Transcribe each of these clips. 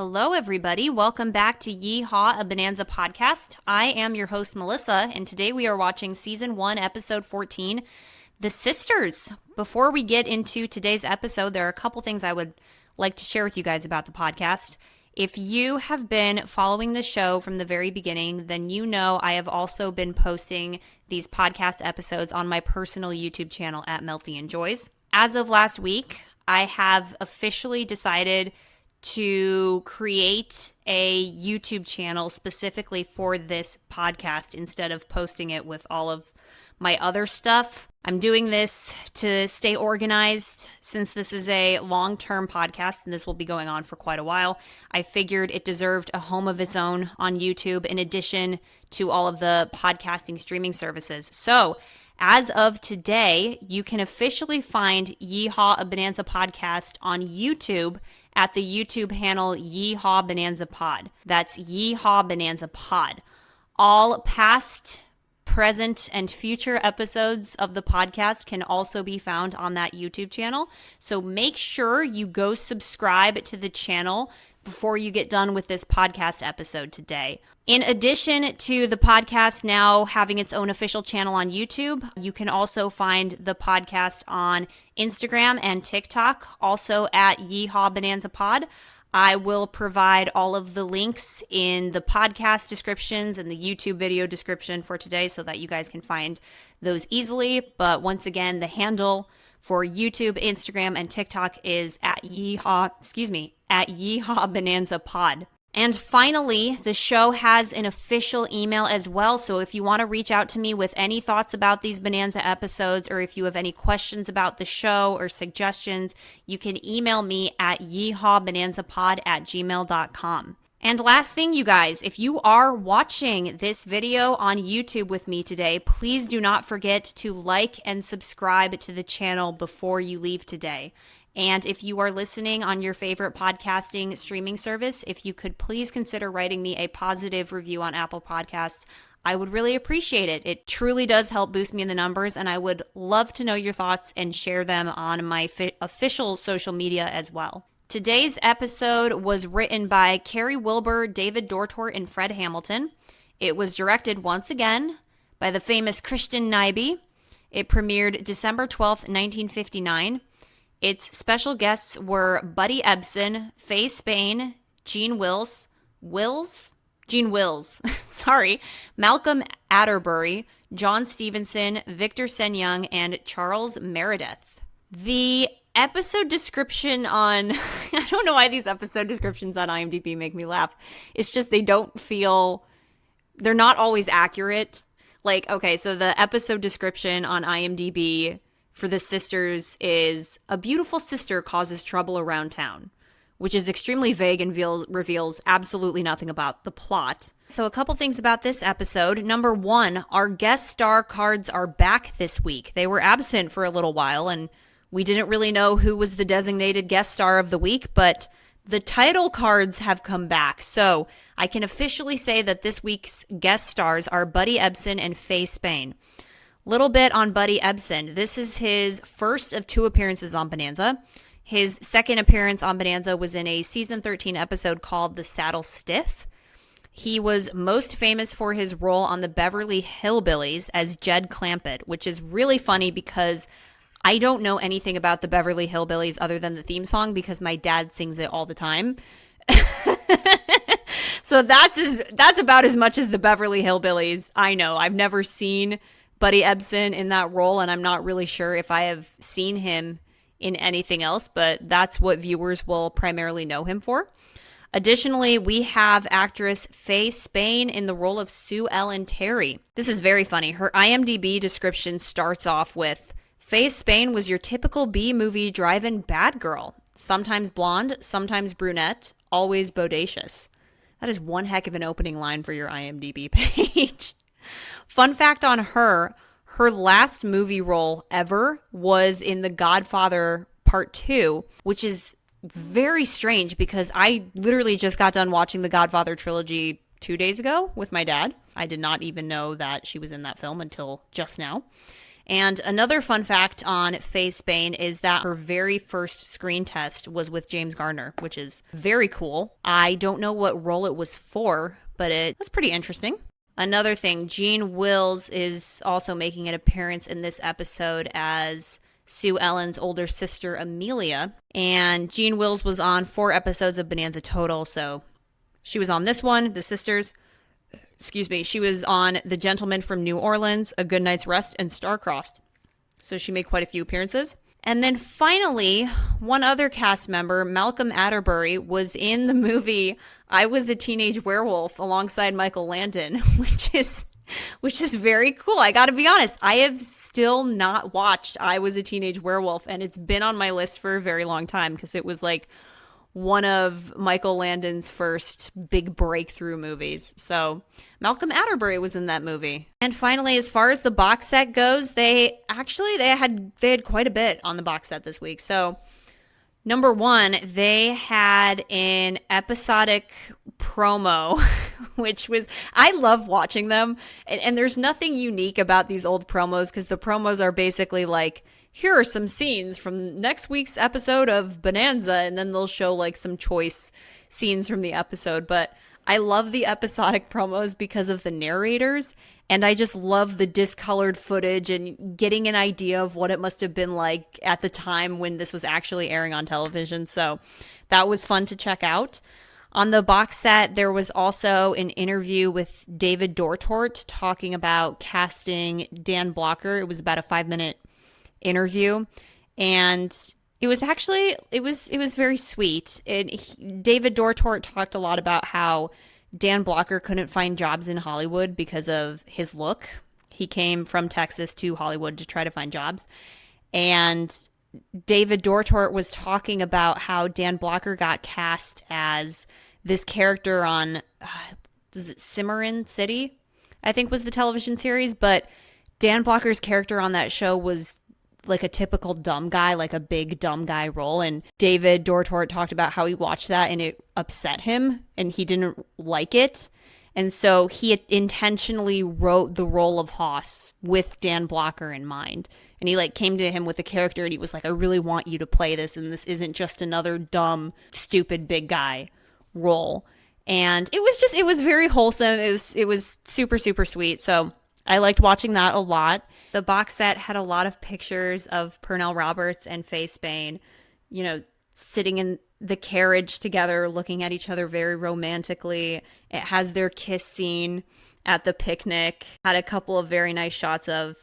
Hello, everybody. Welcome back to Yee-Haw, a Bonanza podcast. I am your host, Melissa, and today we are watching Season 1, Episode 14, The Sisters. Before we get into today's episode, there are a couple things I would like to share with you guys about the podcast. If you have been following the show from the very beginning, then you know I have also been posting these podcast episodes on my personal YouTube channel at Melty and Joys. As of last week, I have officially decided to create a YouTube channel specifically for this podcast instead of posting it with all of my other stuff. I'm doing this to stay organized since this is a long-term podcast and this will be going on for quite a while. I figured it deserved a home of its own on YouTube in addition to all of the podcasting streaming services. So, as of today, you can officially find Yee-Haw, a Bonanza podcast on YouTube at the YouTube handle yeehawbonanzapod. That's yeehawbonanzapod. All past, present, and future episodes of the podcast can also be found on that YouTube channel. So make sure you go subscribe to the channel before you get done with this podcast episode today. In addition to the podcast now having its own official channel on YouTube, you can also find the podcast on Instagram and TikTok, also at yeehawbonanzapod. I will provide all of the links in the podcast descriptions and the YouTube video description for today so that you guys can find those easily. But once again, the handle for YouTube, Instagram, and TikTok is at yeehawbonanzapod. And finally, the show has an official email as well, so if you want to reach out to me with any thoughts about these Bonanza episodes, or if you have any questions about the show or suggestions, you can email me at yeehawbonanzapod@gmail.com. And last thing, you guys, if you are watching this video on YouTube with me today, please do not forget to like and subscribe to the channel before you leave today. And if you are listening on your favorite podcasting streaming service, if you could please consider writing me a positive review on Apple Podcasts, I would really appreciate it. It truly does help boost me in the numbers, and I would love to know your thoughts and share them on my official social media as well. Today's episode was written by Carrie Wilbur, David Dortort, and Fred Hamilton. It was directed once again by the famous Christian Nyby. It premiered December 12th, 1959. Its special guests were Buddy Ebsen, Faye Spain, Gene Wills, Malcolm Atterbury, John Stephenson, Victor Sen-Young, and Charles Meredith. The episode description on, I don't know why these episode descriptions on IMDb make me laugh. It's just they're not always accurate. Like, okay, so the episode description on IMDb for the sisters is a beautiful sister causes trouble around town, which is extremely vague and reveals absolutely nothing about the plot. So a couple things about this episode. Number one, our guest star cards are back this week. They were absent for a little while, and we didn't really know who was the designated guest star of the week, but the title cards have come back. So I can officially say that this week's guest stars are Buddy Ebsen and Faye Spain. Little bit on Buddy Ebsen. This is his first of 2 appearances on Bonanza. His second appearance on Bonanza was in a season 13 episode called The Saddle Stiff. He was most famous for his role on the Beverly Hillbillies as Jed Clampett, which is really funny because I don't know anything about the Beverly Hillbillies other than the theme song because my dad sings it all the time. So that's about as much as the Beverly Hillbillies I know. I've never seen Buddy Ebsen in that role, and I'm not really sure if I have seen him in anything else, but that's what viewers will primarily know him for. Additionally, we have actress Faye Spain in the role of Sue Ellen Terry. This is very funny. Her IMDb description starts off with, Faye Spain was your typical B-movie drive-in bad girl. Sometimes blonde, sometimes brunette, always bodacious. That is one heck of an opening line for your IMDb page. Fun fact on her last movie role ever was in The Godfather Part 2, which is very strange because I literally just got done watching the Godfather trilogy 2 days ago with my dad. I did not even know that she was in that film until just now. And another fun fact on Faye Spain is that her very first screen test was with James Garner, which is very cool. I don't know what role it was for, but it was pretty interesting. Another thing, Jean Wills is also making an appearance in this episode as Sue Ellen's older sister, Amelia. And Jean Wills was on 4 episodes of Bonanza total, so she was on this one, The Sisters. She was on The Gentleman from New Orleans, A Good Night's Rest, and Star-Crossed. So she made quite a few appearances. And then finally, one other cast member, Malcolm Atterbury, was in the movie I Was a Teenage Werewolf alongside Michael Landon, which is very cool. I gotta be honest, I have still not watched I Was a Teenage Werewolf, and it's been on my list for a very long time because it was like one of Michael Landon's first big breakthrough movies. So Malcolm Atterbury was in that movie. And finally, as far as the box set goes, they had quite a bit on the box set this week. So number 1, they had an episodic promo, which was, I love watching them. And there's nothing unique about these old promos because the promos are basically like, here are some scenes from next week's episode of Bonanza, and then they'll show like some choice scenes from the episode. But I love the episodic promos because of the narrators, and I just love the discolored footage and getting an idea of what it must have been like at the time when this was actually airing on television. So that was fun to check out. On the box set, there was also an interview with David Dortort talking about casting Dan Blocker. It was about a 5-minute interview, and it was very sweet. David Dortort talked a lot about how Dan Blocker couldn't find jobs in Hollywood because of his look. He came from Texas to Hollywood to try to find jobs, and David Dortort was talking about how Dan Blocker got cast as this character on was it Cimarron City, I think was the television series, but Dan Blocker's character on that show was like a typical dumb guy, like a big dumb guy role. And David Dortort talked about how he watched that and it upset him and he didn't like it. And so he intentionally wrote the role of Hoss with Dan Blocker in mind. And he like came to him with the character and he was like, I really want you to play this. And this isn't just another dumb, stupid big guy role. And it was very wholesome. It was super, super sweet. So I liked watching that a lot. The box set had a lot of pictures of Pernell Roberts and Faye Spain, you know, sitting in the carriage together, looking at each other very romantically. It has their kiss scene at the picnic. Had a couple of very nice shots of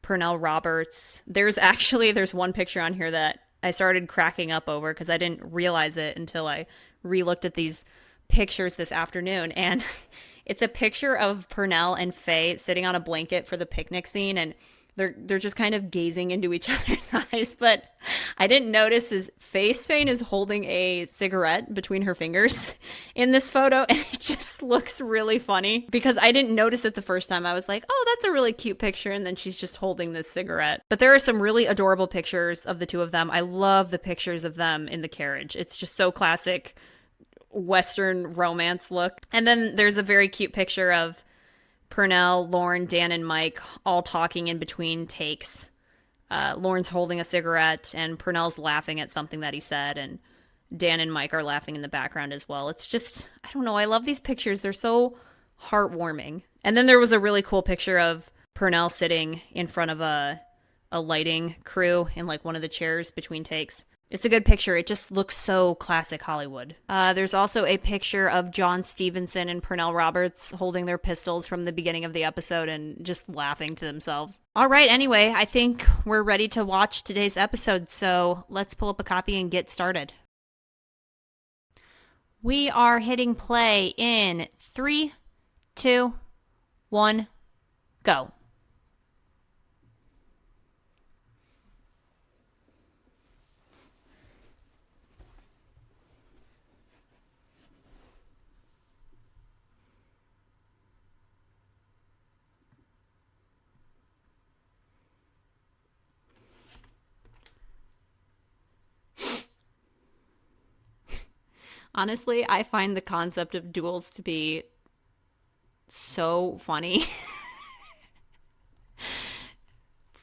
Pernell Roberts. There's one picture on here that I started cracking up over because I didn't realize it until I re-looked at these pictures this afternoon. And it's a picture of Pernell and Faye sitting on a blanket for the picnic scene, and they're just kind of gazing into each other's eyes. But I didn't notice is Faye Spain is holding a cigarette between her fingers in this photo, and it just looks really funny because I didn't notice it the first time. I was like, oh, that's a really cute picture, and then she's just holding this cigarette. But there are some really adorable pictures of the two of them. I love the pictures of them in the carriage. It's just so classic Western romance look. And then there's a very cute picture of Pernell, Lauren, Dan, and Mike all talking in between takes. Lauren's holding a cigarette and Pernell's laughing at something that he said, and Dan and Mike are laughing in the background as well. It's just, I don't know, I love these pictures. They're so heartwarming. And then there was a really cool picture of Pernell sitting in front of a lighting crew in like one of the chairs between takes. It's a good picture. It just looks so classic Hollywood. There's also a picture of John Stephenson and Pernell Roberts holding their pistols from the beginning of the episode and just laughing to themselves. All right, anyway, I think we're ready to watch today's episode, so let's pull up a copy and get started. We are hitting play in 3, 2, 1, go. Honestly, I find the concept of duels to be so funny.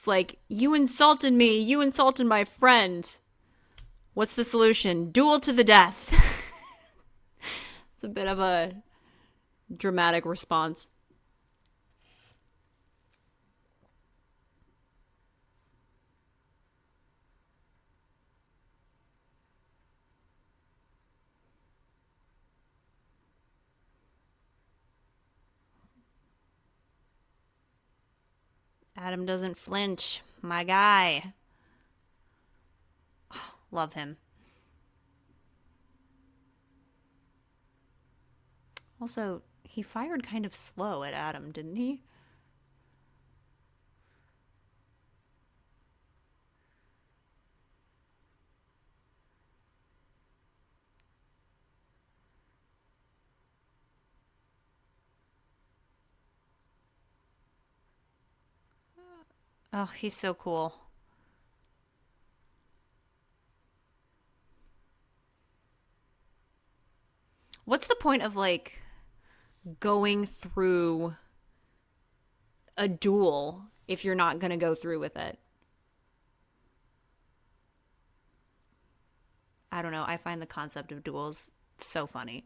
It's like, you insulted me. You insulted my friend. What's the solution? Duel to the death. It's a bit of a dramatic response. Adam doesn't flinch. My guy. Oh, love him. Also, he fired kind of slow at Adam, didn't he? Oh, he's so cool. What's the point of like going through a duel if you're not going to go through with it? I don't know. I find the concept of duels so funny.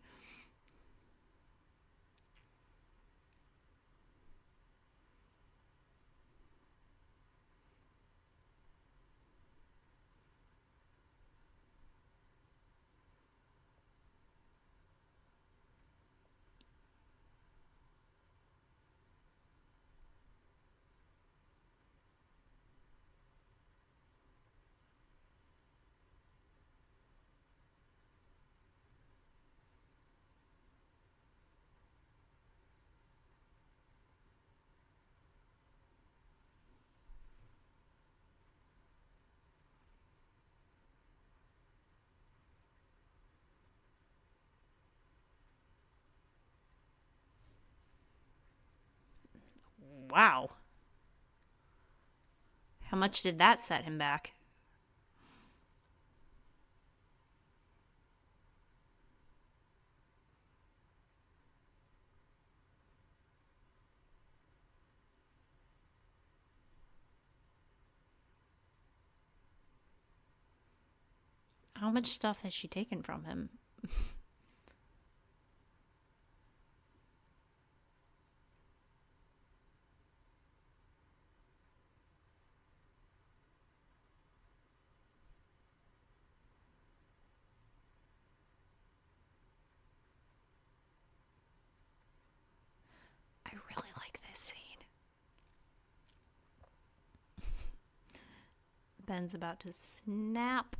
Wow. How much did that set him back? How much stuff has she taken from him? I really like this scene. Ben's about to snap.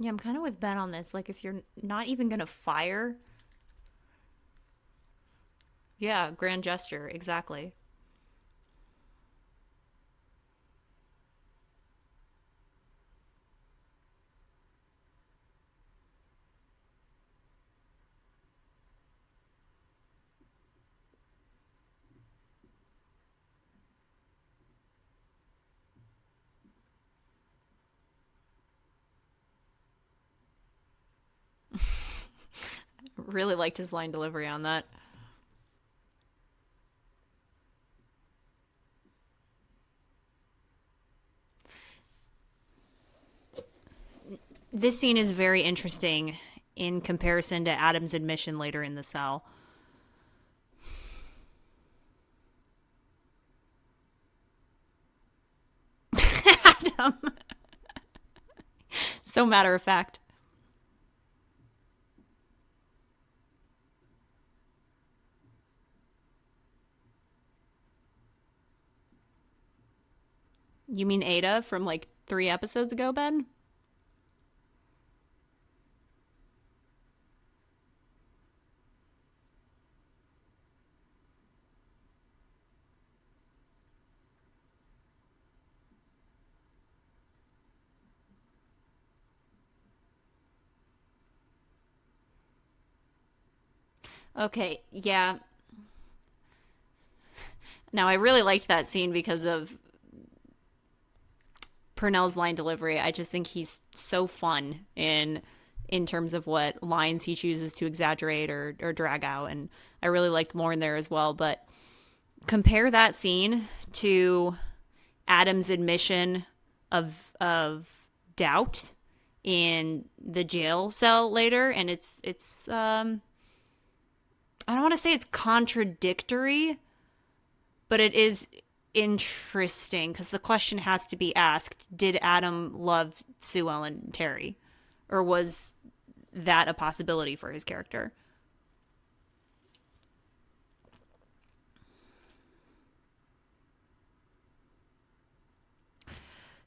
Yeah, I'm kind of with Ben on this. Like, if you're not even going to fire. Yeah, grand gesture. Exactly. Really liked his line delivery on that. This scene is very interesting in comparison to Adam's admission later in the cell. Adam. So matter of fact. You mean Adah from like 3 episodes ago, Ben? Okay, yeah. Now I really liked that scene because of Purnell's line delivery. I just think he's so fun in terms of what lines he chooses to exaggerate or drag out, and I really liked Lauren there as well. But compare that scene to Adam's admission of doubt in the jail cell later, and it's I don't want to say it's contradictory, but it is interesting because the question has to be asked: did Adam love Sue Ellen Terry, or was that a possibility for his character?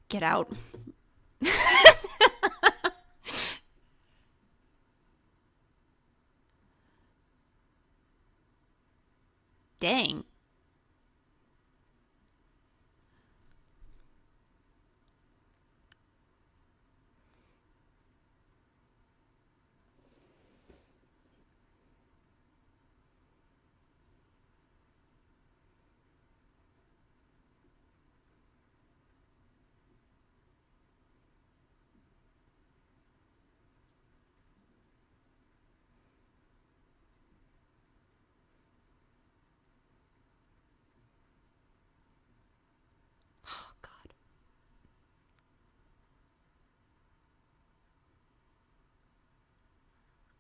Get out. Dang. Oh God,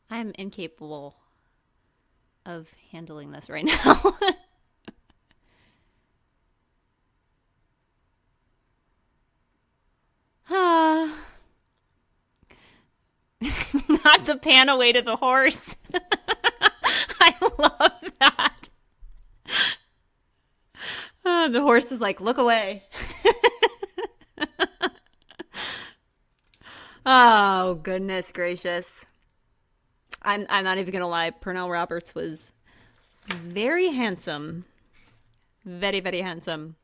I'm incapable of handling this right now. Not the pan away to the horse. I love that. The horse is like, look away. Oh goodness gracious. I'm not even gonna lie. Pernell Roberts was very handsome, very very handsome.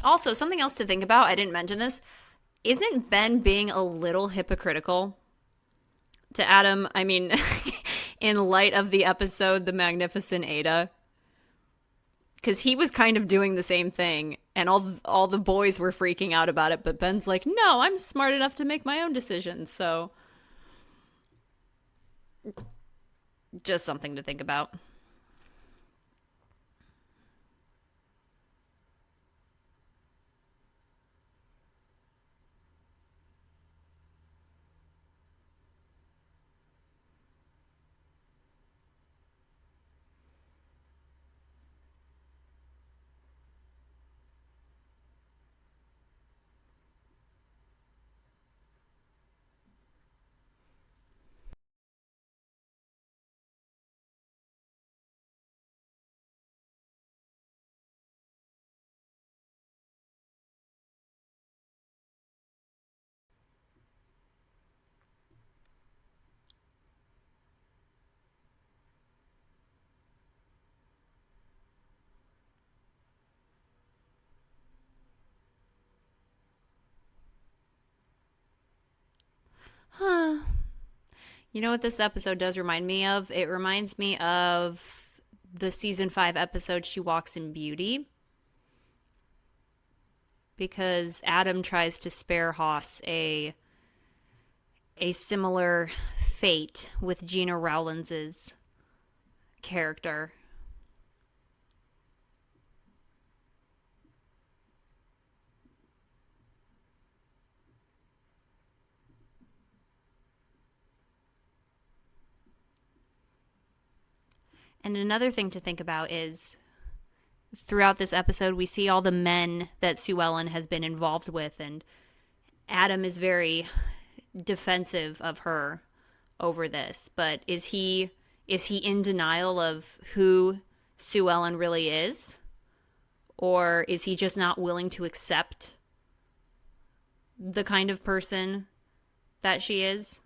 Also, something else to think about. I didn't mention this. Isn't Ben being a little hypocritical to Adam? I mean, in light of the episode "The Magnificent Adah," because he was kind of doing the same thing, and all the boys were freaking out about it. But Ben's like, "No, I'm smart enough to make my own decisions." So, just something to think about. Huh. You know what this episode does remind me of? It reminds me of the season 5 episode She Walks in Beauty, because Adam tries to spare Haas a similar fate with Gina Rowlands's character. And another thing to think about is throughout this episode, we see all the men that Sue Ellen has been involved with, and Adam is very defensive of her over this. But is he in denial of who Sue Ellen really is, or is he just not willing to accept the kind of person that she is?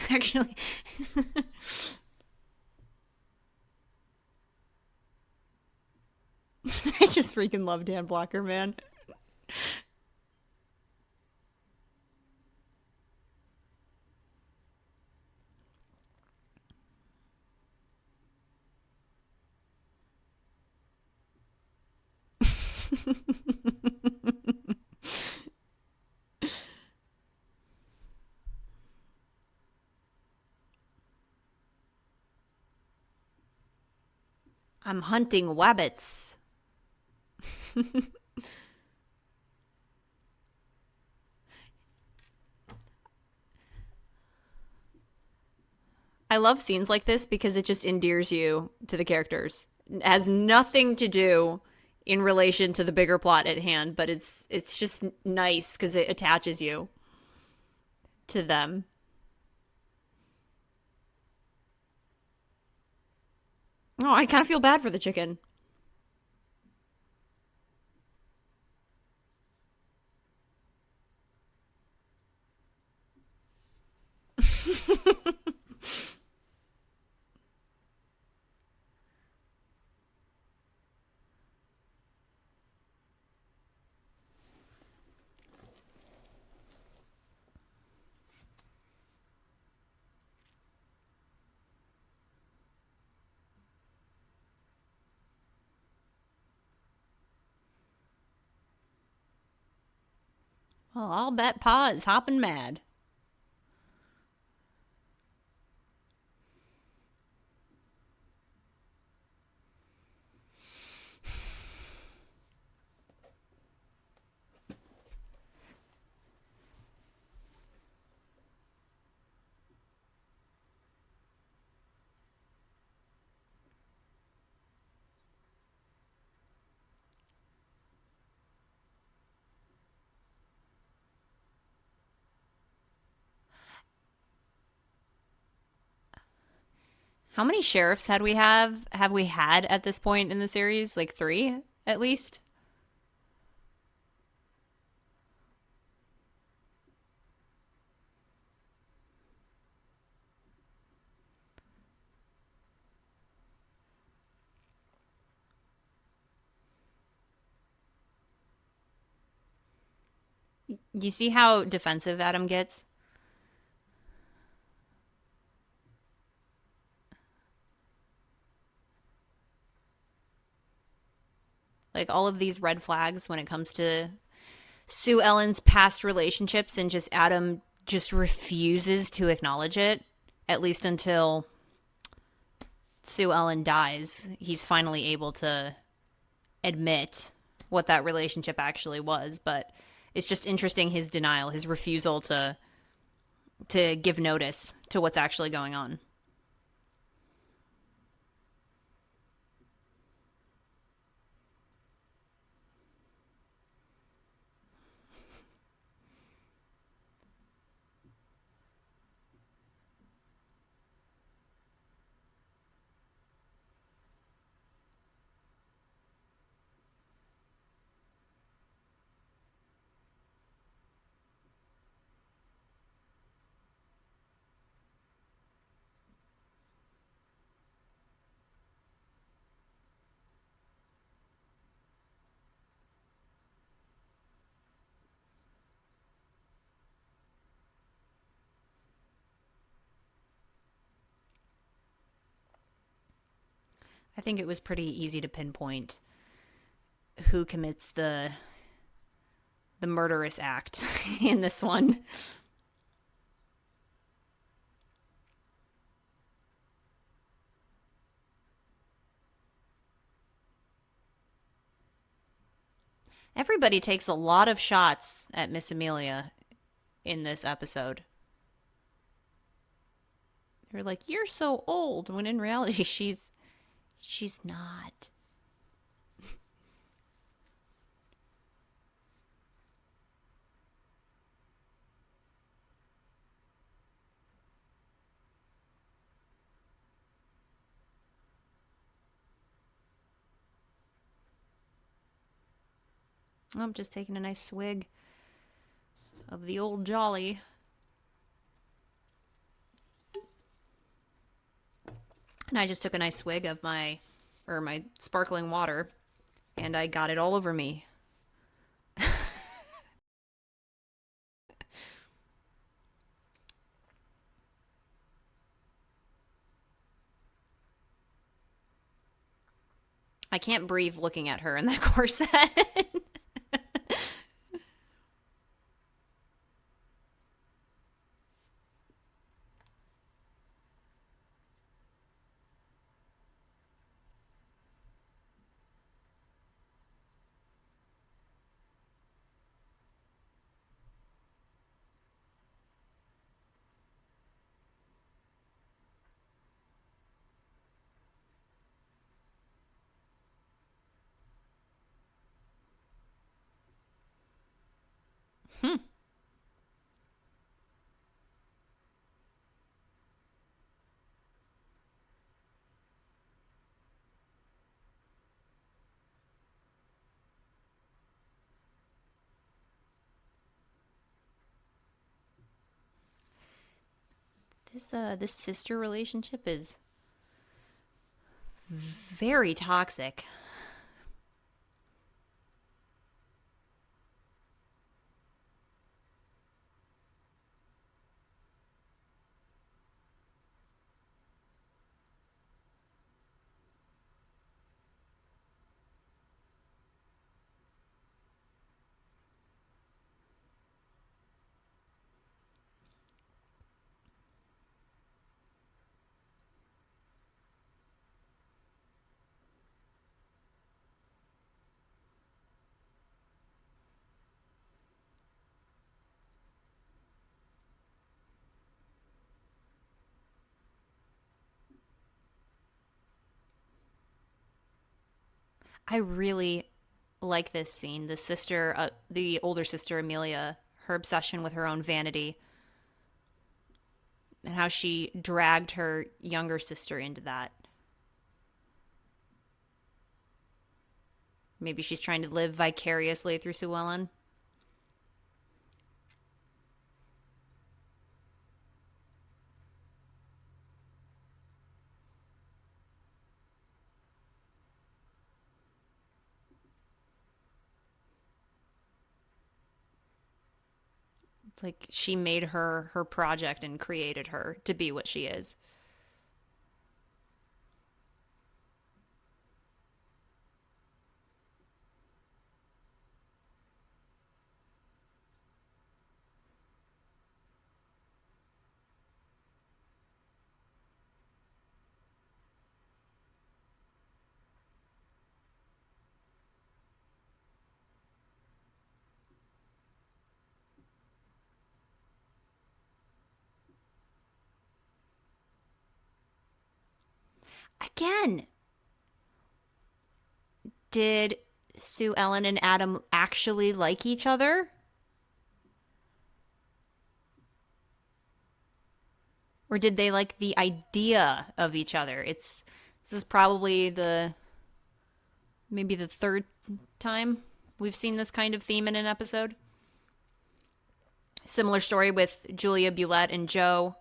Actually, I just freaking love Dan Blocker, man. I'm hunting wabbits. I love scenes like this because it just endears you to the characters. It has nothing to do in relation to the bigger plot at hand, but it's just nice because it attaches you to them. Oh, I kind of feel bad for the chicken. Well, I'll bet Pa is hopping mad. How many sheriffs have we had at this point in the series? Like three, at least? You see how defensive Adam gets? Like all of these red flags when it comes to Sue Ellen's past relationships, and just Adam just refuses to acknowledge it, at least until Sue Ellen dies. He's finally able to admit what that relationship actually was, but it's just interesting his denial, his refusal to give notice to what's actually going on. I think it was pretty easy to pinpoint who commits the murderous act in this one. Everybody takes a lot of shots at Miss Amelia in this episode. They're like, "You're so old," when in reality she's not. I'm just taking a nice swig of the old Jolly. And I just took a nice swig of my sparkling water, and I got it all over me. I can't breathe looking at her in that corset. This sister relationship is very toxic. I really like this scene. The older sister Amelia, her obsession with her own vanity, and how she dragged her younger sister into that. Maybe she's trying to live vicariously through Sue Ellen. It's like she made her project and created her to be what she is. Again, did Sue Ellen and Adam actually like each other? Or did they like the idea of each other? This is probably the maybe the third time we've seen this kind of theme in an episode. Similar story with Julia Bulette and Joe.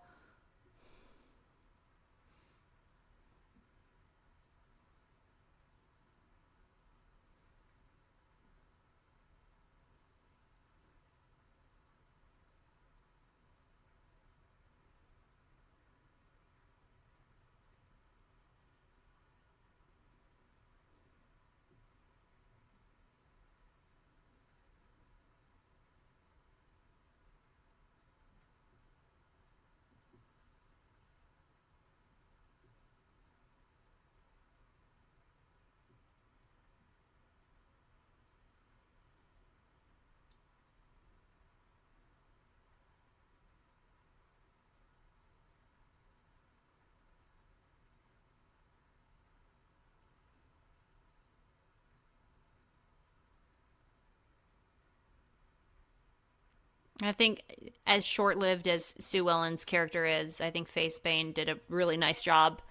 I think, as short lived as Sue Ellen's character is, I think Faye Spain did a really nice job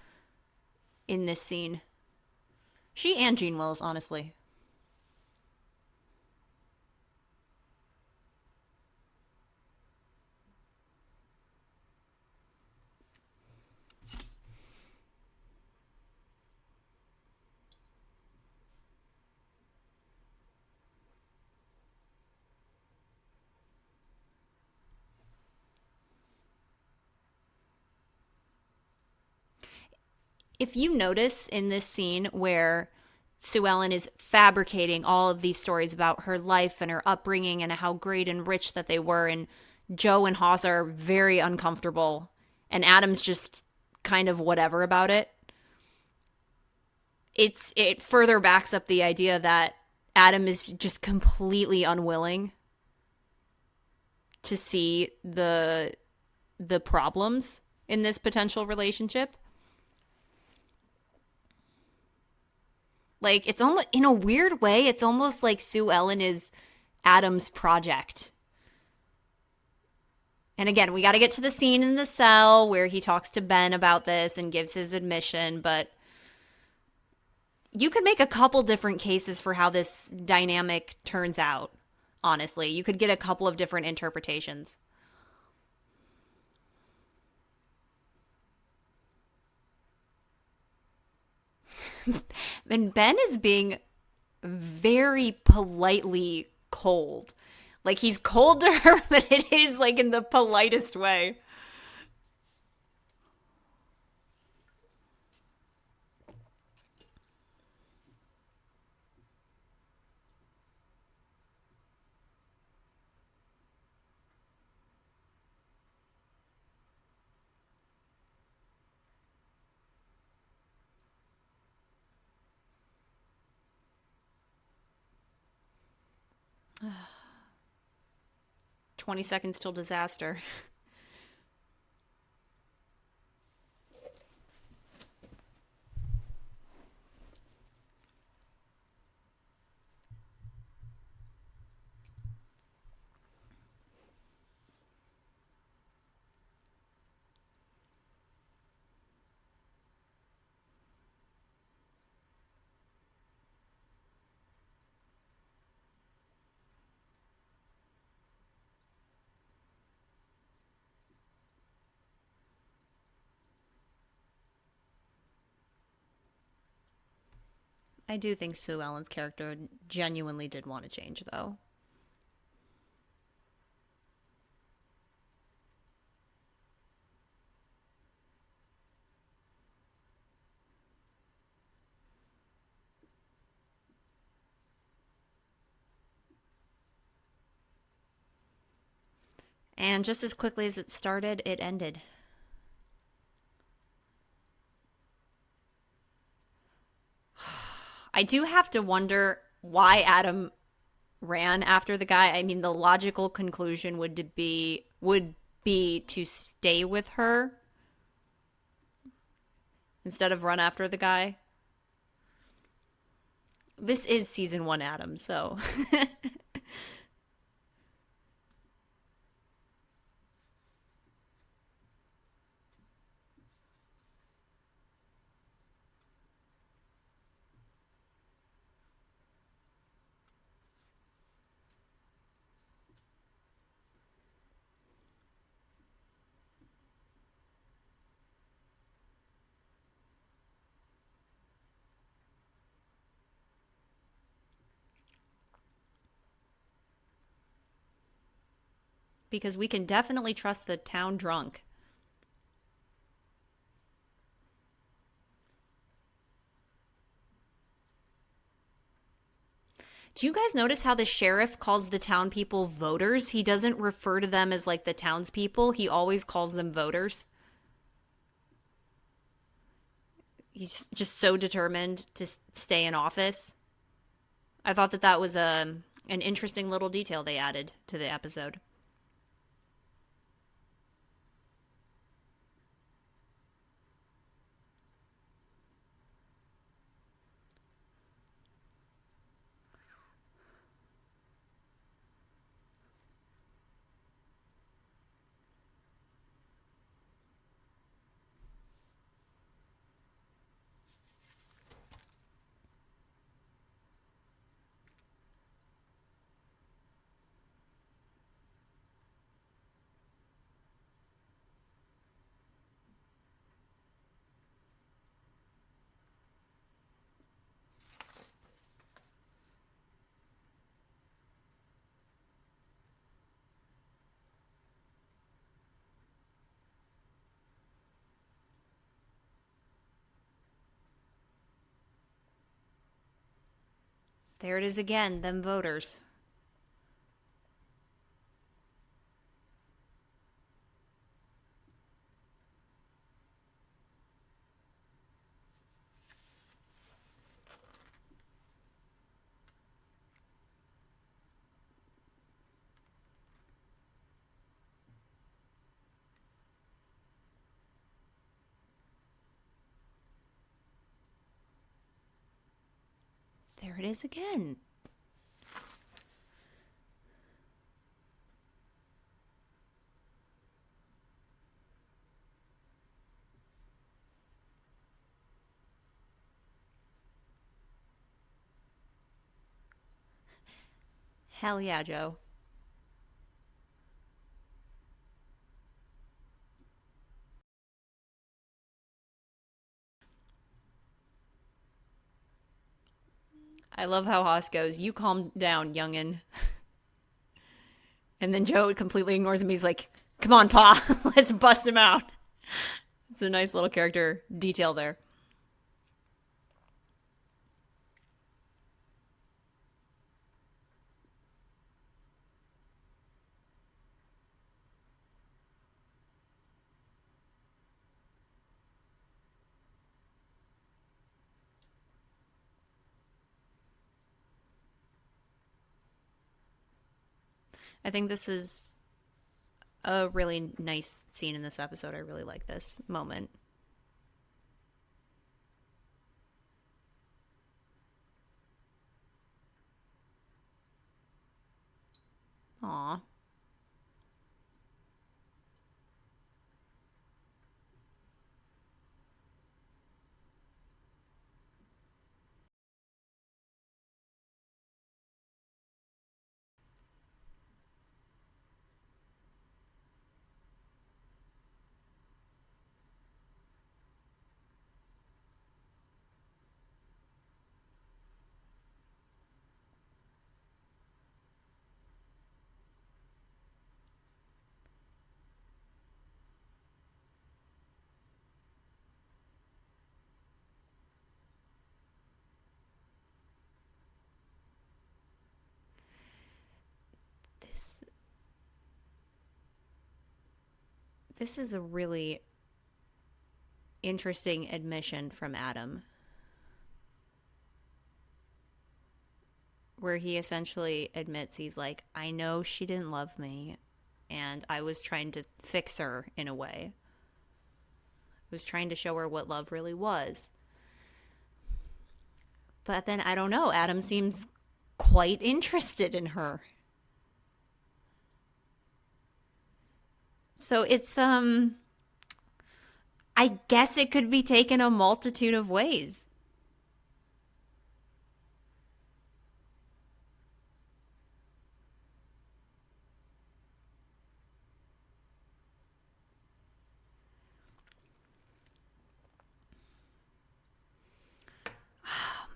in this scene. She and Gene Willis, honestly. If you notice in this scene where Sue Ellen is fabricating all of these stories about her life and her upbringing and how great and rich that they were, and Joe and Haas are very uncomfortable, and Adam's just kind of whatever about it. It further backs up the idea that Adam is just completely unwilling to see the problems in this potential relationship. Like, it's almost, in a weird way, it's almost like Sue Ellen is Adam's project. And again, we got to get to the scene in the cell where he talks to Ben about this and gives his admission, but you could make a couple different cases for how this dynamic turns out, honestly. You could get a couple of different interpretations. And Ben is being very politely cold. Like, he's cold to her, but it is like in the politest way. 20 seconds till disaster. 'I do think Sue Ellen's character genuinely did want to change, though. And just as quickly as it started, it ended. I do have to wonder why Adam ran after the guy. I mean, the logical conclusion would be to stay with her instead of run after the guy. This is season 1 Adam, so because we can definitely trust the town drunk. Do you guys notice how the sheriff calls the town people voters? He doesn't refer to them as like the townspeople. He always calls them voters. He's just so determined to stay in office. I thought that that was an interesting little detail they added to the episode. There it is again, them voters. There it is again. Hell yeah, Joe. I love how Haas goes, "You calm down, youngin." And then Joe completely ignores him. He's like, "Come on, Pa, let's bust him out." It's a nice little character detail there. I think this is a really nice scene in this episode. I really like this moment. Aw. This this is a really interesting admission from Adam, where he essentially admits he's like, "I know she didn't love me, and I was trying to fix her in a way. I was trying to show her what love really was." But then I don't know, Adam seems quite interested in her. So it's I guess it could be taken a multitude of ways.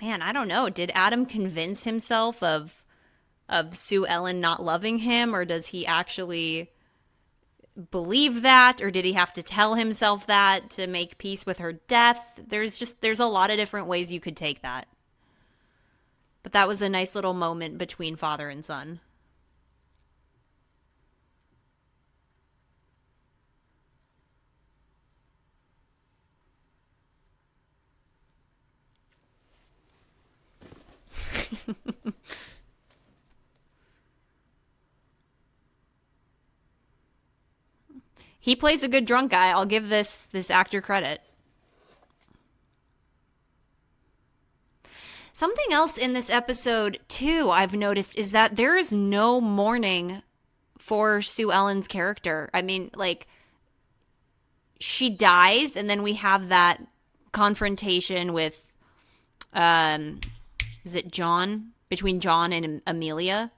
Man, I don't know. Did Adam convince himself of Sue Ellen not loving him, or does he actually believe that, or did he have to tell himself that to make peace with her death? There's a lot of different ways you could take that. But that was a nice little moment between father and son. He plays a good drunk guy. I'll give this actor credit. Something else in this episode too I've noticed is that there is no mourning for Sue Ellen's character. I mean, like, she dies and then we have that confrontation with um is it John, between John and Amelia,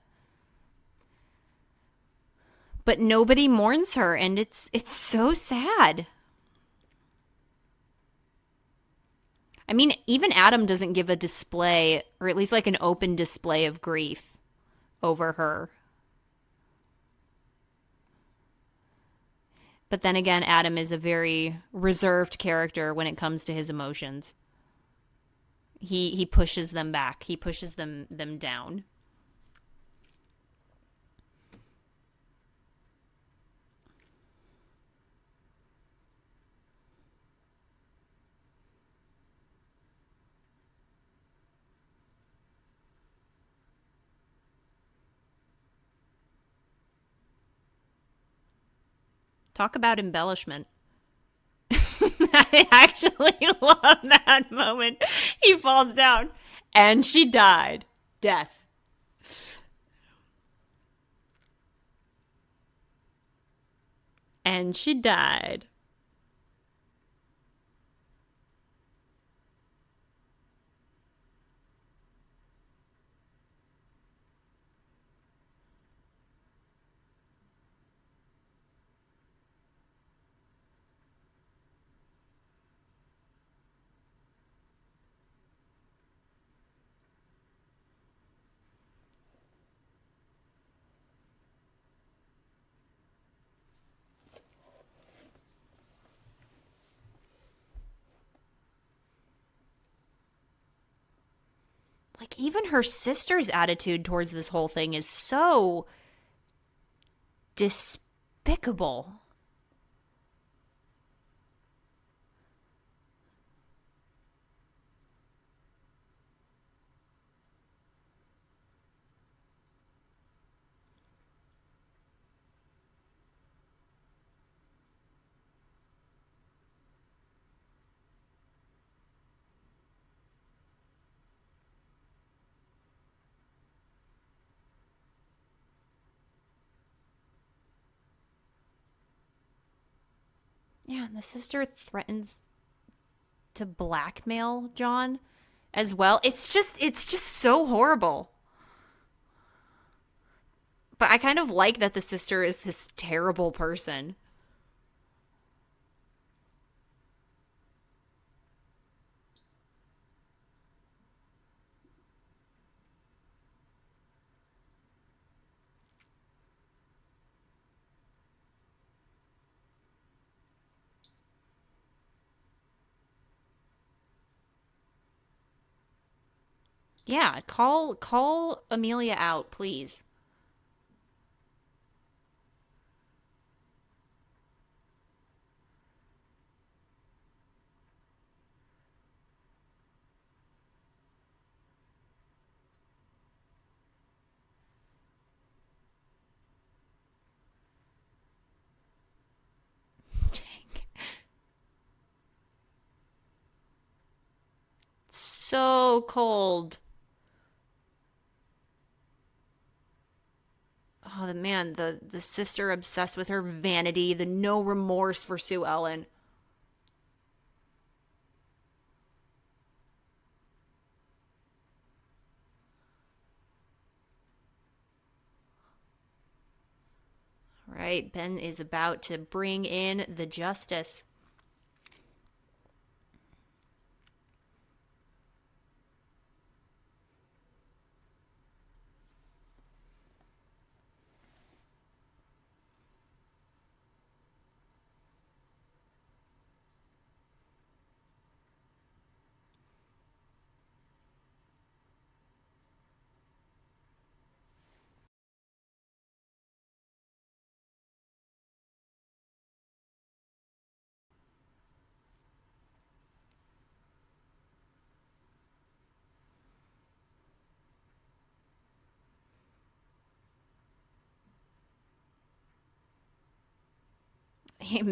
but nobody mourns her, and it's so sad. I mean, even Adam doesn't give a display, or at least like an open display of grief over her. But then again, Adam is a very reserved character when it comes to his emotions. He pushes them back. He pushes them down. Talk about embellishment. I actually love that moment. He falls down and she died. Death. And she died. Like, even her sister's attitude towards this whole thing is so despicable. Yeah, and the sister threatens to blackmail John as well. It's just so horrible. But I kind of like that the sister is this terrible person. Yeah, call Amelia out, please. So cold. Oh, the man, the sister obsessed with her vanity, the no remorse for Sue Ellen. Right, Ben is about to bring in the justice.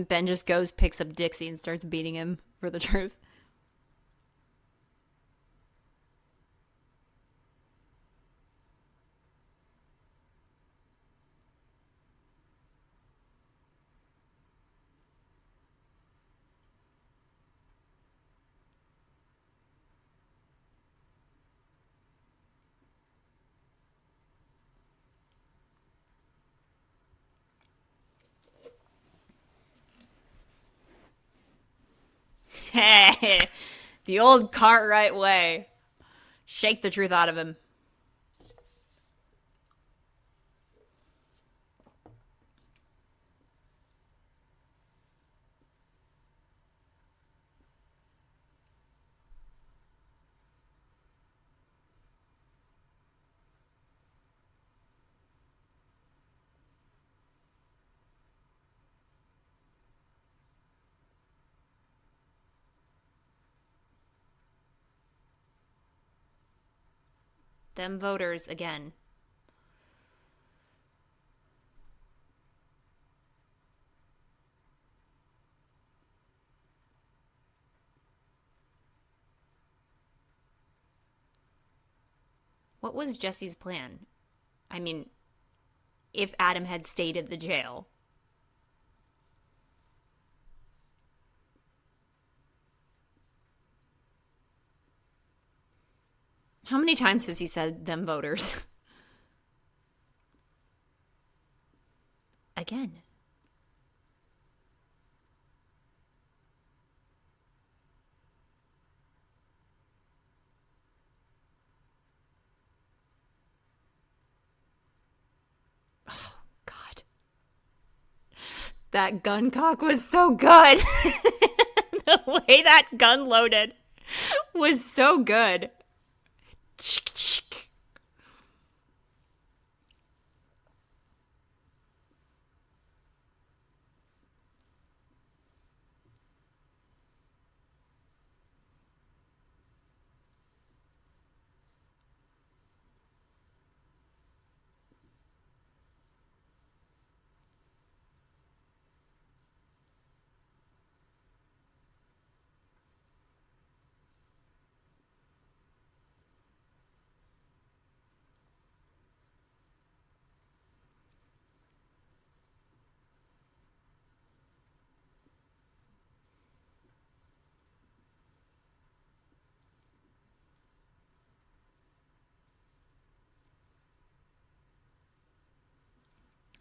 Ben just goes, picks up Dixie, and starts beating him for the truth. The old Cartwright way. Shake the truth out of him. Them voters again. What was Jesse's plan? I mean, if Adam had stayed at the jail. How many times has he said them voters? Again. Oh, God. That gun cock was so good. The way that gun loaded was so good.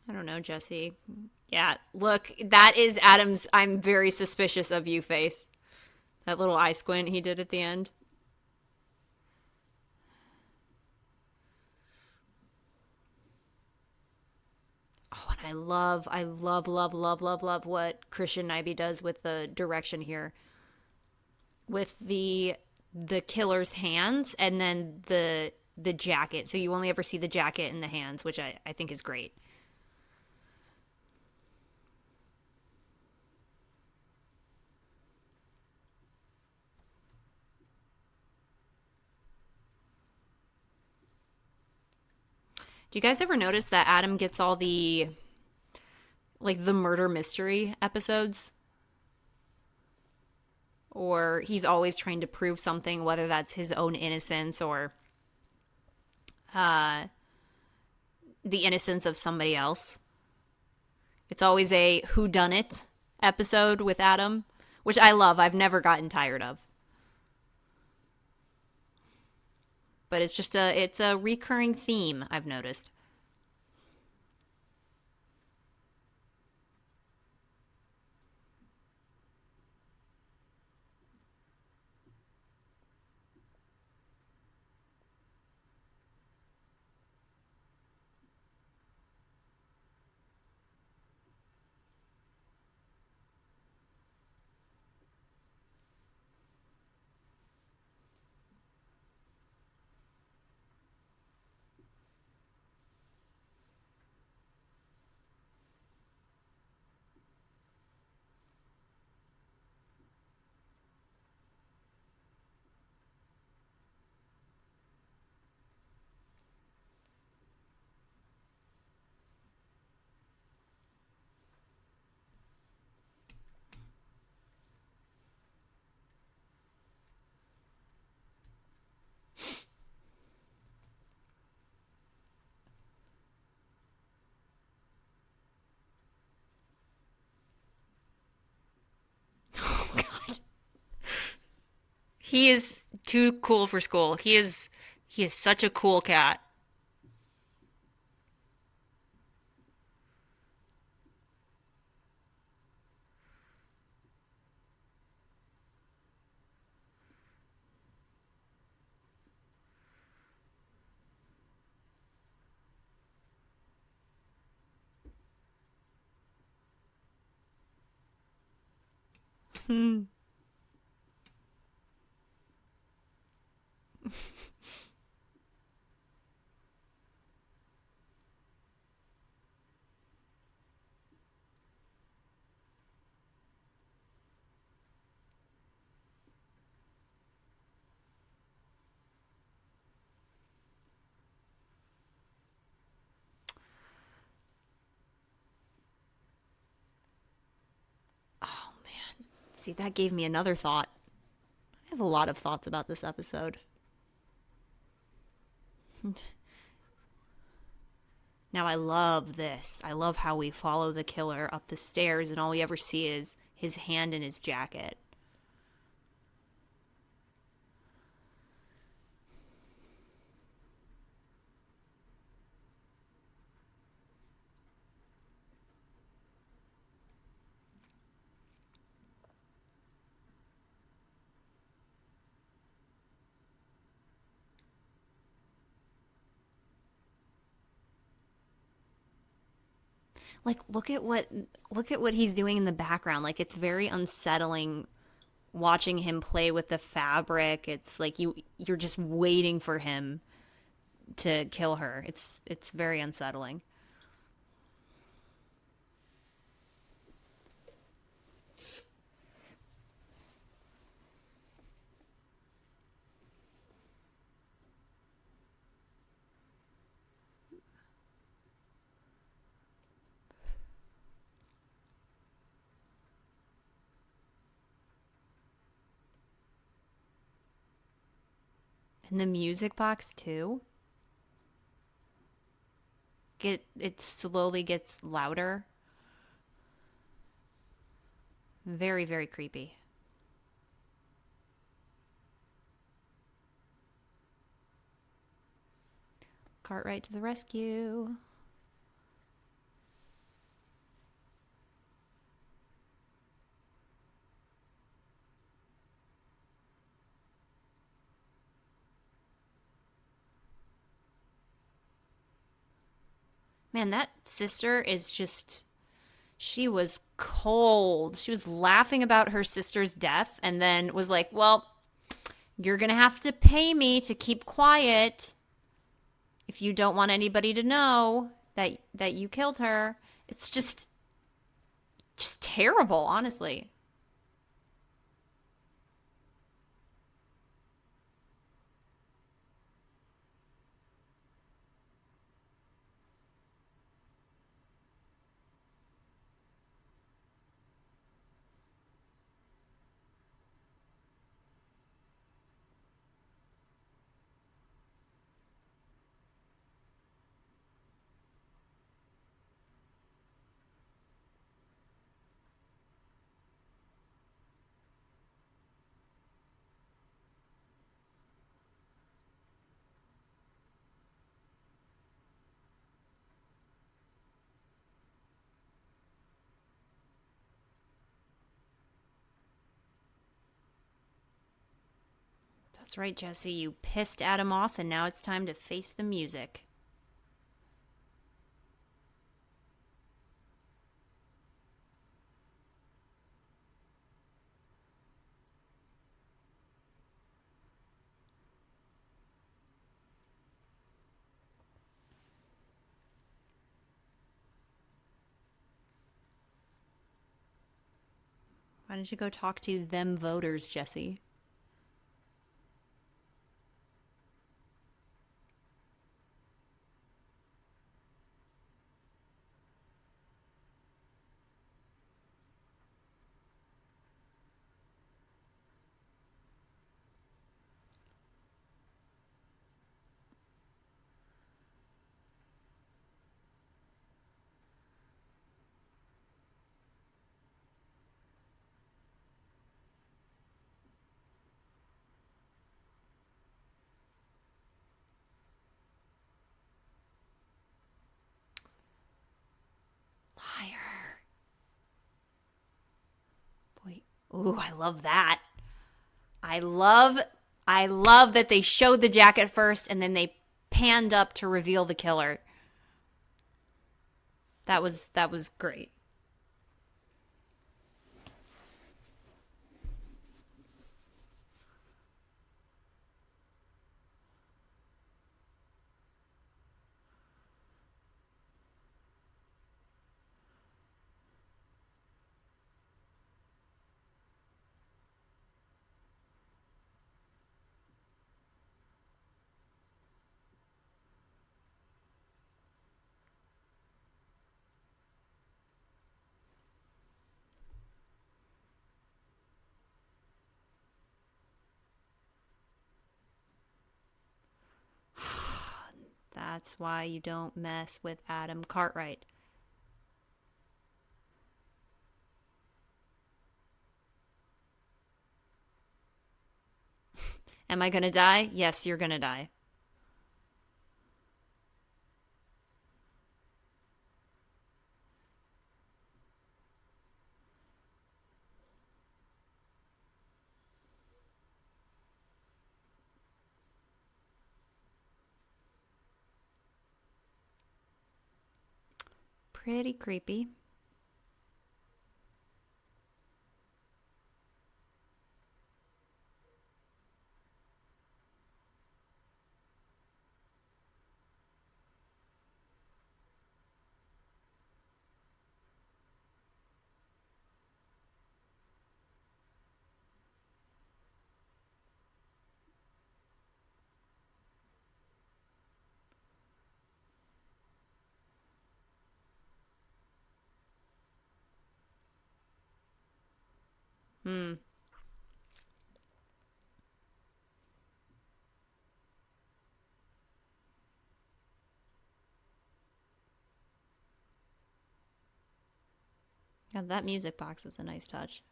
I don't know, Jesse. Yeah, look, that is Adam's I'm very suspicious of you face. That little eye squint he did at the end. Oh, and I love what Christian Nyby does with the direction here. With the killer's hands and then the jacket. So you only ever see the jacket and the hands, which I think is great. Do you guys ever notice that Adam gets all the like the murder mystery episodes? Or he's always trying to prove something, whether that's his own innocence or uh, the innocence of somebody else. It's always a whodunit episode with Adam, which I love. I've never gotten tired of. But it's a recurring theme I've noticed. Oh God, he is too cool for school. He is such a cool cat. Hmm. See, that gave me another thought. I have a lot of thoughts about this episode. Now, I love this. I love how we follow the killer up the stairs and all we ever see is his hand in his jacket. Like, look at what he's doing in the background. Like, it's very unsettling watching him play with the fabric. It's like you're just waiting for him to kill her. It's very unsettling. And the music box too. It slowly gets louder. Very, very creepy. Cartwright to the rescue. Man, that sister is just. She was cold. She was laughing about her sister's death and then was like, well, you're going to have to pay me to keep quiet if you don't want anybody to know that you killed her. It's just terrible, honestly. That's right, Jesse. You pissed Adam off, and now it's time to face the music. Why don't you go talk to them voters, Jesse? Liar. Boy. Ooh, I love that. I love I love that they showed the jacket first and then they panned up to reveal the killer. That was great. That's why you don't mess with Adam Cartwright. Am I gonna die? Yes, you're gonna die. Pretty creepy. Hmm. Yeah, that music box is a nice touch.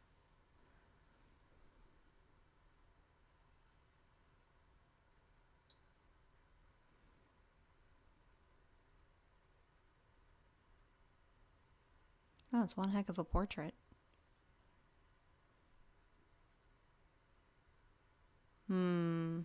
Oh, it's one heck of a portrait. Hmm.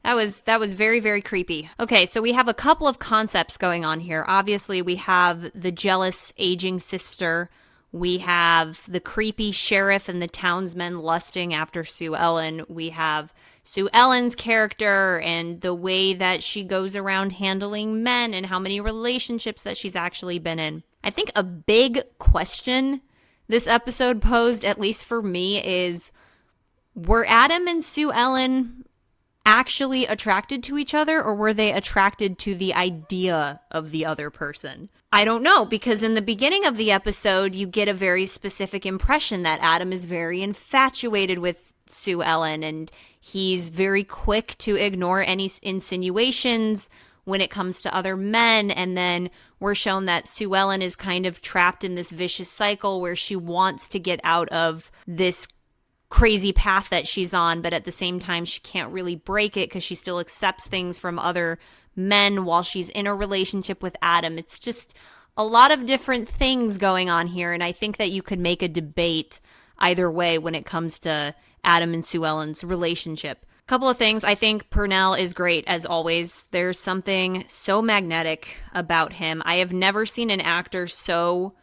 That was very, very creepy. Okay, so we have a couple of concepts going on here. Obviously, we have the jealous aging sister. We have the creepy sheriff and the townsmen lusting after Sue Ellen. We have Sue Ellen's character and the way that she goes around handling men and how many relationships that she's actually been in. I think a big question this episode posed, at least for me, is were Adam and Sue Ellen actually attracted to each other, or were they attracted to the idea of the other person? I don't know, because in the beginning of the episode, you get a very specific impression that Adam is very infatuated with Sue Ellen, and he's very quick to ignore any insinuations when it comes to other men. And then we're shown that Sue Ellen is kind of trapped in this vicious cycle where she wants to get out of this crazy path that she's on, but at the same time she can't really break it because she still accepts things from other men while she's in a relationship with Adam. It's just a lot of different things going on here, and I think that you could make a debate either way when it comes to Adam and Sue Ellen's relationship. A couple of things. I think Purnell is great as always. There's something so magnetic about him. I have never seen an actor so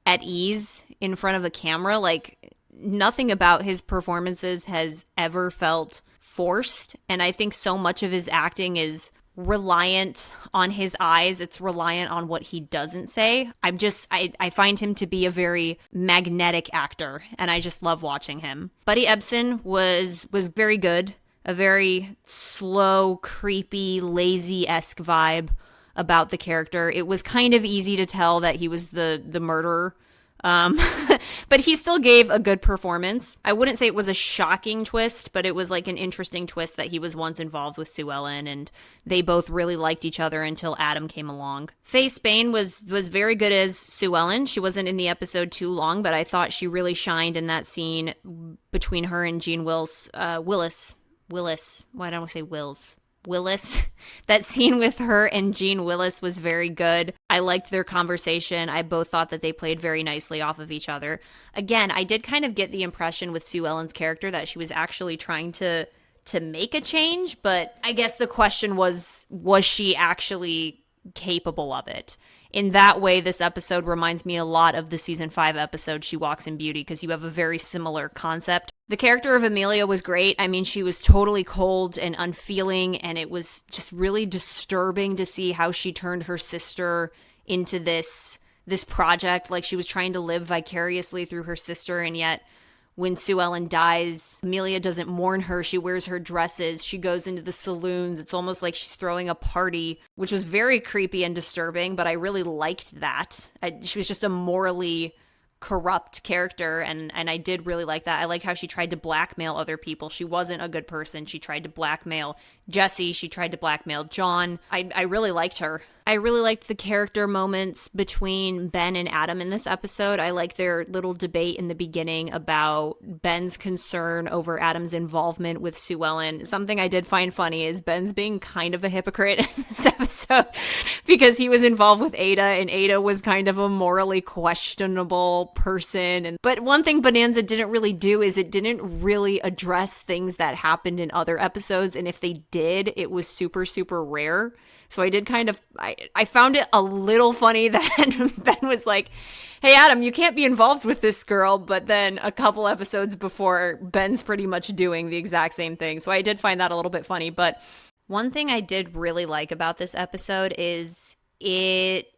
at ease in front of a camera. Like, nothing about his performances has ever felt forced. And I think so much of his acting is reliant on his eyes. It's reliant on what he doesn't say. I find him to be a very magnetic actor, and I just love watching him. Buddy Ebsen was very good. A very slow, creepy, lazy-esque vibe about the character. It was kind of easy to tell that he was the murderer. But he still gave a good performance. I wouldn't say it was a shocking twist, but it was like an interesting twist that he was once involved with Sue Ellen, and they both really liked each other until Adam came along. Faye Spain was very good as Sue Ellen. She wasn't in the episode too long, but I thought she really shined in that scene between her and Gene Willis. Why don't I say Wills? Willis. That scene with her and Gene Willis was very good. I liked their conversation. I both thought that they played very nicely off of each other. Again, I did kind of get the impression with Sue Ellen's character that she was actually trying to make a change, but I guess the question was she actually capable of it? In that way, this episode reminds me a lot of the season 5 episode She Walks in Beauty, because you have a very similar concept. The character of Amelia was great. I mean, she was totally cold and unfeeling, and it was just really disturbing to see how she turned her sister into this project. Like, she was trying to live vicariously through her sister, and yet when Sue Ellen dies, Amelia doesn't mourn her. She wears her dresses. She goes into the saloons. It's almost like she's throwing a party, which was very creepy and disturbing, but I really liked that. She was just a morally corrupt character, and I did really like that. I like how she tried to blackmail other people. She wasn't a good person. She tried to blackmail Jesse. She tried to blackmail John. I really liked her. I really liked the character moments between Ben and Adam in this episode. I like their little debate in the beginning about Ben's concern over Adam's involvement with Sue Ellen. Something I did find funny is Ben's being kind of a hypocrite in this episode because he was involved with Adah, and Adah was kind of a morally questionable person. But one thing Bonanza didn't really do is it didn't really address things that happened in other episodes, and if they did, it was super, super rare. So I did I found it a little funny that Ben was like, hey, Adam, you can't be involved with this girl. But then a couple episodes before, Ben's pretty much doing the exact same thing. So I did find that a little bit funny. But one thing I did really like about this episode is it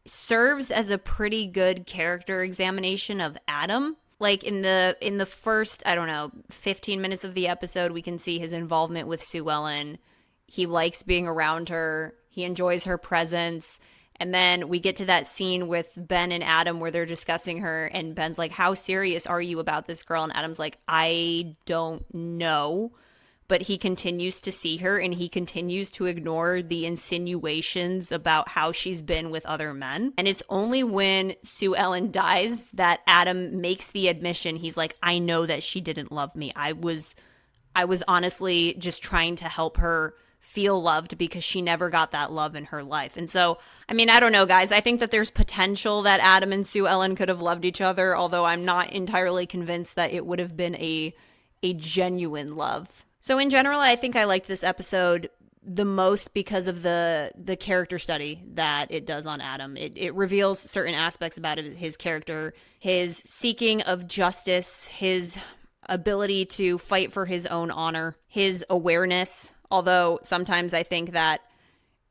serves as a pretty good character examination of Adam. Like in the first, I don't know, 15 minutes of the episode, we can see his involvement with Sue Ellen. He likes being around her. He enjoys her presence. And then we get to that scene with Ben and Adam where they're discussing her. And Ben's like, how serious are you about this girl? And Adam's like, I don't know. But he continues to see her and he continues to ignore the insinuations about how she's been with other men. And it's only when Sue Ellen dies that Adam makes the admission. He's like, I know that she didn't love me. I was honestly just trying to help her feel loved because she never got that love in her life. And so, I mean, I don't know, guys. I think that there's potential that Adam and Sue Ellen could have loved each other, although I'm not entirely convinced that it would have been a genuine love. So in general, I think I liked this episode the most because of the character study that it does on Adam. It reveals certain aspects about his character, his seeking of justice, his ability to fight for his own honor, his awareness. Although sometimes I think that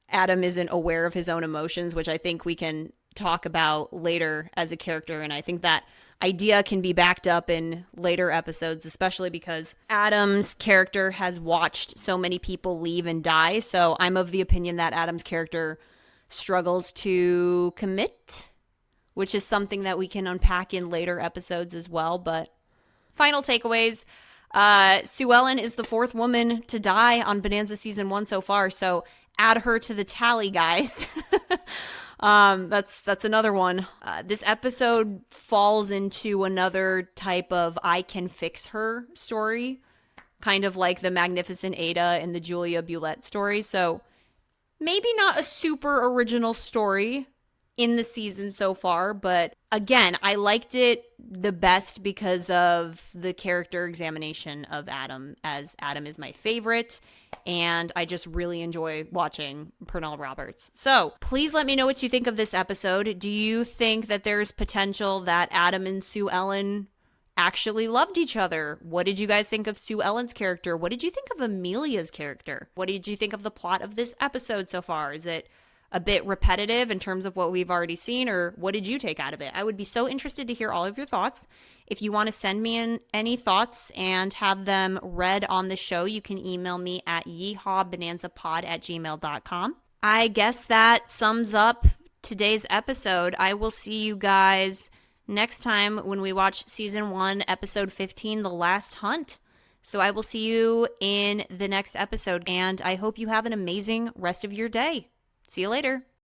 Adam isn't aware of his own emotions, which I think we can talk about later as a character. And I think that idea can be backed up in later episodes, especially because Adam's character has watched so many people leave and die. So I'm of the opinion that Adam's character struggles to commit, which is something that we can unpack in later episodes as well. But final takeaways. Sue Ellen is the fourth woman to die on Bonanza season 1 so far, so add her to the tally, guys. That's another one. This episode falls into another type of I can fix her story, kind of like the Magnificent Adah and the Julia Bulette story. So maybe not a super original story in the season so far, but again, I liked it the best because of the character examination of Adam, as Adam is my favorite, and I just really enjoy watching Pernell Roberts. So please let me know what you think of this episode. Do you think that there's potential that Adam and Sue Ellen actually loved each other? What did you guys think of Sue Ellen's character? What did you think of Amelia's character? What did you think of the plot of this episode so far? Is it a bit repetitive in terms of what we've already seen, or what did you take out of it? I would be so interested to hear all of your thoughts. If you want to send me in any thoughts and have them read on the show, you can email me at yeehawbonanzapod@gmail.com. I guess that sums up today's episode. I will see you guys next time when we watch season 1, episode 15, The Last Hunt. So I will see you in the next episode, and I hope you have an amazing rest of your day. See you later.